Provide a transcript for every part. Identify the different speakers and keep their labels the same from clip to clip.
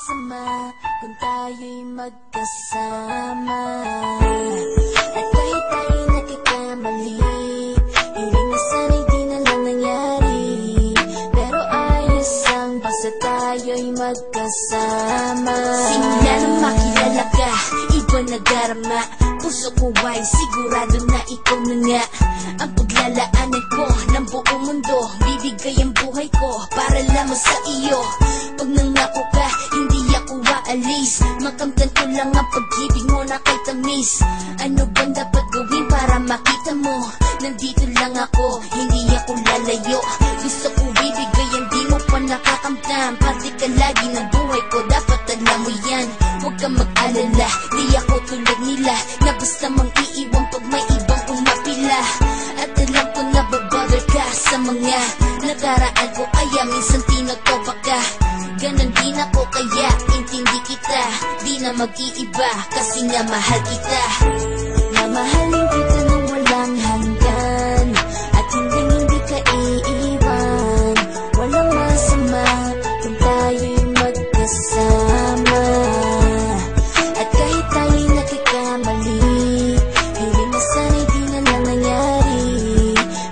Speaker 1: masama kung tayo'y magkasama. At kahit tayo'y nagkakamali, hiling na sana'y di na lang nangyari. Pero ayos ang basta tayo'y magkasama. Simula nang makilala ka, iba nagarama. Puso ko ay sigurado na ikaw na nga ang paglalaanan ko ng buong mundo. Bibigay ang buhay ko para lamang sa iyo. Pag nangako ka, hindi ako aalis. Makamtan ko lang ang pag-ibig mo na kay tamis. Ano bang dapat gawin para makita mo? Nandito lang ako, hindi ako lalayo. Gusto ko bibigay ang di mo pa nakakamtam. Parte ka lagi ng buhay ko, dapat alam mo yan. Huwag kang mag-alala, di ako tulad nila na basta mang iiwan pag may ibang umapila. At alam ko na babother ka sa mga nakaraan ko, kaya minsan tinotopa ka. Ganon din ako, kaya intindi kita. Di na mag-iiba kasi nga mahal kita. Mamahalin kita nang walang hanggan, at hindi ka iiwan. Walang masama kung tayo'y magkasama. At kahit tayo'y nagkakamali, hiling na sana'y di na lang nangyari.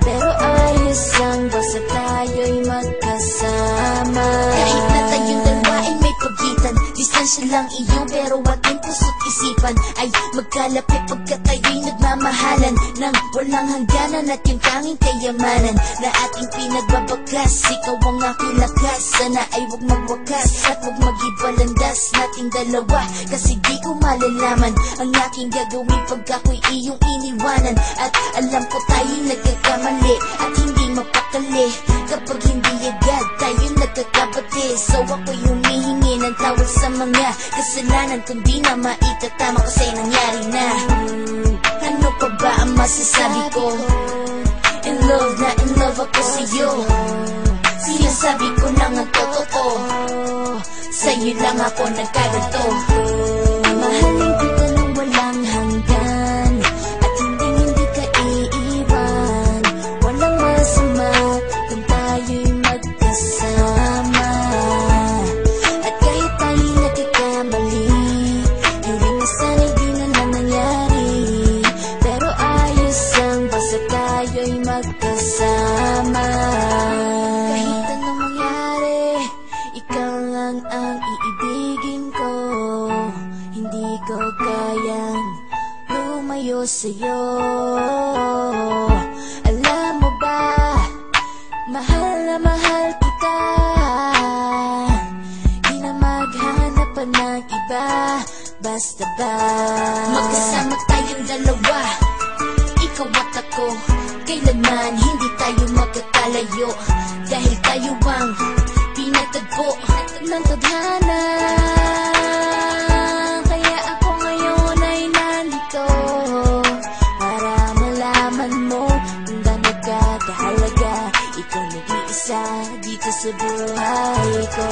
Speaker 1: Pero ayos lang basta tayo'y magkasama. Kahit na tayong dalawa ay may pagitan, distansya lang iyo pero ating puso't isipan ay magkalapit pagkat tayo'y nagmamahalan ng walang hangganan. At yung tanging kayamanan na ating pinagbabakas, ikaw ang aking lakas. Sana ay huwag magwakas at huwag mag-ibalandas nating dalawa, kasi di ko malalaman ang aking gagawin pag ako'y iyong iniwanan. At alam ko tayo'y nagkakamali at hindi mapakali kapag hindi agad tayo'y nagkakabati. So ako'y humihingi ng tawad sa mga kasalanan kung di na maitatama kasi nangyari na. Ano pa ba ang masasabi ko? In love na in love ako sa'yo. Sinasabi ko lang ang totoo, sa'yo lang ako nagkaganto. Mamahalin kita nang walang hanggan, at hindi ka iiwan. Walang masama kung tayo'y magkasama. At kahit tayo'y nagkakamali, hiling na sana'y di na lang nangyari. Pero ayos lang basta tayo'y magkasama. Kahit anong mangyari, ikaw lang ang iibigin ko. Hindi ko kayang lumayo sa'yo. Alam mo ba, mahal na mahal kita. Di na maghanap pa ng iba, basta ba magkasama tayong dalawa, ikaw at ako. Kailanman hindi tayo magkakalayo, dahil tayo ang pinatagpo ng tadhana. Kaya ako ngayon ay nandito para malaman mo kung gaano ka kahalaga. Ikaw nag-iisa dito sa buhay ko.